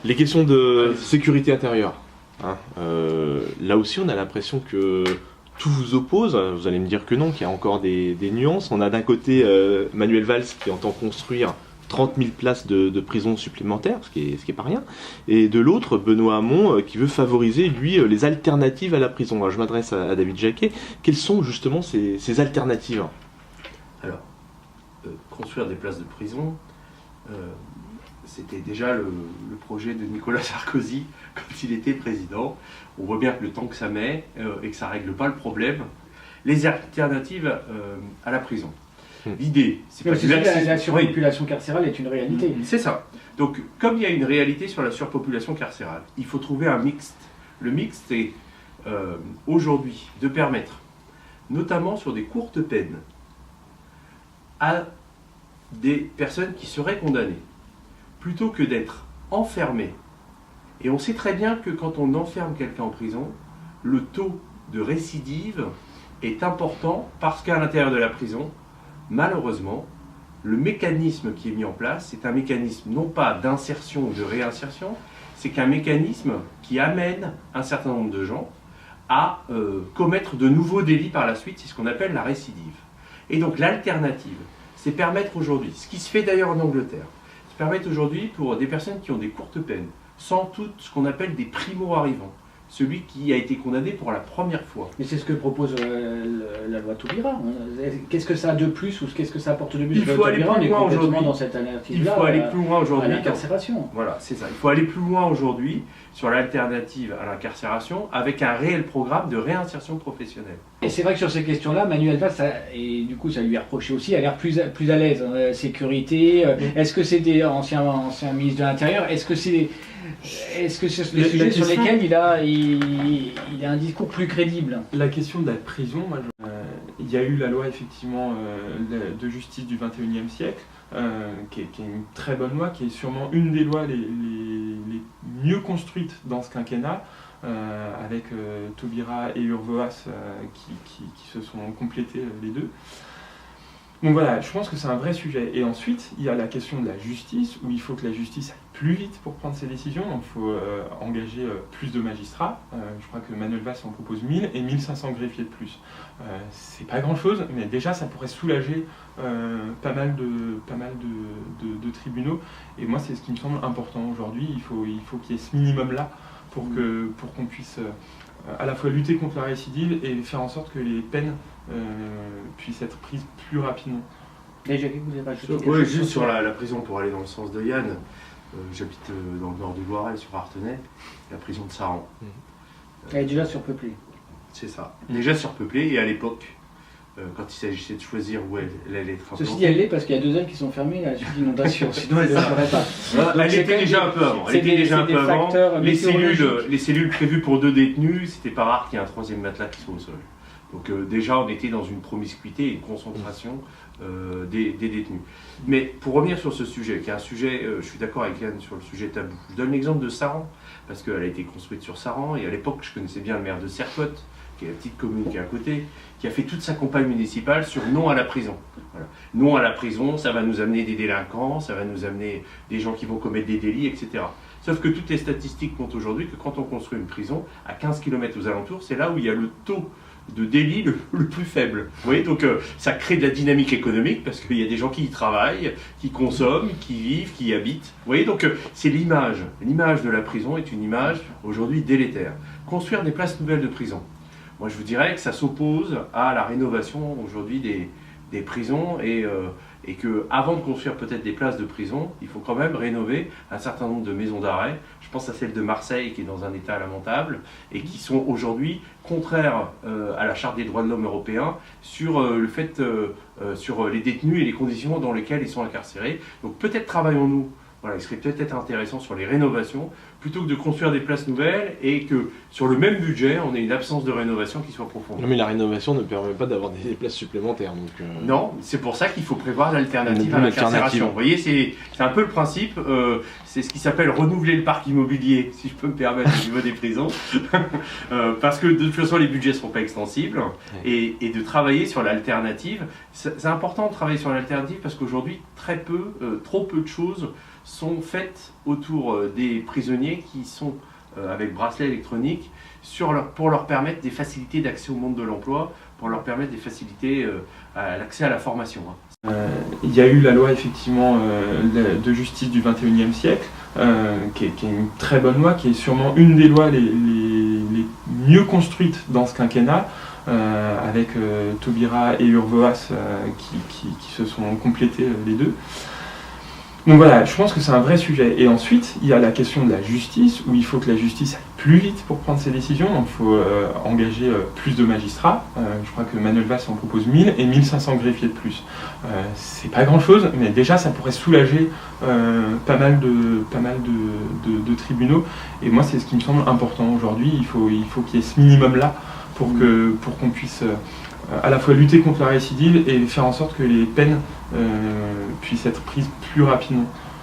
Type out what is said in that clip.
Les questions de sécurité intérieure. Hein, là aussi, on a l'impression que tout vous oppose. Vous allez me dire que non, qu'il y a encore des nuances. On a d'un côté Manuel Valls qui entend construire 30 000 places de prison supplémentaires, ce qui est pas rien. Et de l'autre, Benoît Hamon qui veut favoriser, lui, les alternatives à la prison. Alors, je m'adresse à David Jacquet. Quelles sont justement ces alternatives? Alors, construire des places de prison, c'était déjà le projet de Nicolas Sarkozy quand il était président. On voit bien que le temps que ça met et que ça ne règle pas le problème. Les alternatives à la prison. L'idée, c'est pas la surpopulation carcérale est une réalité. C'est ça. Donc, comme il y a une réalité sur la surpopulation carcérale, il faut trouver un mixte. Le mixte, c'est aujourd'hui de permettre, notamment sur des courtes peines, à des personnes qui seraient condamnées, plutôt que d'être enfermées. Et on sait très bien que quand on enferme quelqu'un en prison, le taux de récidive est important parce qu'à l'intérieur de la prison, malheureusement, le mécanisme qui est mis en place, c'est un mécanisme non pas d'insertion ou de réinsertion, c'est qu'un mécanisme qui amène un certain nombre de gens à commettre de nouveaux délits par la suite, c'est ce qu'on appelle la récidive. Et donc l'alternative, c'est permettre aujourd'hui, ce qui se fait d'ailleurs en Angleterre, c'est permettre aujourd'hui pour des personnes qui ont des courtes peines, sans tout ce qu'on appelle des primo-arrivants, celui qui a été condamné pour la première fois. Mais c'est ce que propose la loi Taubira. Qu'est-ce que ça a de plus ou qu'est-ce que ça apporte de plus? Il faut aller plus loin aujourd'hui. Dans cette alternative-là, il faut aller plus loin aujourd'hui. À l'incarcération. Voilà, c'est ça. Il faut aller plus loin aujourd'hui sur l'alternative à l'incarcération avec un réel programme de réinsertion professionnelle. Et c'est vrai que sur ces questions-là, Manuel Valls, et du coup ça lui est reproché aussi, a l'air plus à l'aise. Sécurité, est-ce que c'est des anciens ministres de l'Intérieur? Est-ce que c'est les sujets sur lesquels il a un discours plus crédible? La question de la prison, il y a eu la loi effectivement de justice du 21e siècle, qui est une très bonne loi, qui est sûrement une des lois les mieux construites dans ce quinquennat, avec Taubira et Urvoas qui se sont complétés les deux. Donc voilà, je pense que c'est un vrai sujet. Et ensuite, il y a la question de la justice, où il faut que la justice aille plus vite pour prendre ses décisions. Donc il faut engager plus de magistrats. Je crois que Manuel Valls en propose 1000 et 1500 greffiers de plus. C'est pas grand-chose, mais déjà ça pourrait soulager pas mal de tribunaux. Et moi, c'est ce qui me semble important aujourd'hui. Il faut qu'il y ait ce minimum-là pour qu'on puisse à la fois lutter contre la récidive et faire en sorte que les peines puissent être prises plus rapidement. Et Jacques, vous avez rajouté quelque Oui, chose juste sur la prison, pour aller dans le sens de Yann, j'habite dans le nord du Loiret, sur Artenay, la prison de Saran. Elle est déjà surpeuplée. C'est ça. Déjà surpeuplée, et à l'époque, quand il s'agissait de choisir où elle allait être implantée. Ceci dit, elle l'est parce qu'il y a 2 ailes qui sont fermées à la suite d'inondation, sinon elle ne serait pas. Elle était déjà un peu avant. Les cellules prévues pour 2 détenus, c'était pas rare qu'il y ait un 3e matelas qui soit au sol. Donc déjà, on était dans une promiscuité et une concentration des détenus. Mais pour revenir sur ce sujet, qui est un sujet, je suis d'accord avec Yann sur le sujet tabou. Je donne l'exemple de Saran, parce qu'elle a été construite sur Saran, et à l'époque, je connaissais bien le maire de Sercotte, qui est la petite commune qui est à côté, qui a fait toute sa campagne municipale sur non à la prison. Voilà. Non à la prison, ça va nous amener des délinquants, ça va nous amener des gens qui vont commettre des délits, etc. Sauf que toutes les statistiques montrent aujourd'hui que quand on construit une prison, à 15 km aux alentours, c'est là où il y a le taux de délit le plus faible. Vous voyez, donc ça crée de la dynamique économique parce qu'il y a des gens qui y travaillent, qui consomment, qui vivent, qui y habitent. Vous voyez, donc c'est l'image. L'image de la prison est une image aujourd'hui délétère. Construire des places nouvelles de prison. Moi, je vous dirais que ça s'oppose à la rénovation aujourd'hui des prisons et que avant de construire peut-être des places de prison, il faut quand même rénover un certain nombre de maisons d'arrêt. Je pense à celle de Marseille qui est dans un état lamentable et qui sont aujourd'hui contraires à la Charte des droits de l'homme européen sur le fait, sur les détenus et les conditions dans lesquelles ils sont incarcérés. Donc peut-être travaillons-nous. Voilà, il serait peut-être intéressant sur les rénovations, plutôt que de construire des places nouvelles et que sur le même budget, on ait une absence de rénovation qui soit profonde. Non, mais la rénovation ne permet pas d'avoir des places supplémentaires. Donc Non, c'est pour ça qu'il faut prévoir l'alternative à l'incarcération. Vous voyez, c'est un peu le principe, c'est ce qui s'appelle renouveler le parc immobilier, si je peux me permettre, au niveau des prisons, parce que de toute façon, les budgets ne seront pas extensibles, et de travailler sur l'alternative. C'est important de travailler sur l'alternative parce qu'aujourd'hui, trop peu de choses sont faites autour des prisonniers qui sont avec bracelet électronique pour leur permettre des facilités d'accès au monde de l'emploi, pour leur permettre des facilités à l'accès à la formation. Il y a eu la loi effectivement de justice du 21e siècle, qui est une très bonne loi, qui est sûrement une des lois les mieux construites dans ce quinquennat, avec Taubira et Urvoas qui se sont complétés les deux. Donc voilà, je pense que c'est un vrai sujet. Et ensuite, il y a la question de la justice, où il faut que la justice aille plus vite pour prendre ses décisions. Donc il faut engager plus de magistrats. Je crois que Manuel Valls en propose 1000 et 1500 greffiers de plus. C'est pas grand-chose, mais déjà ça pourrait soulager pas mal de tribunaux. Et moi, c'est ce qui me semble important aujourd'hui. Il faut qu'il y ait ce minimum-là pour qu'on puisse à la fois lutter contre la récidive et faire en sorte que les peines puissent être prises plus rapidement.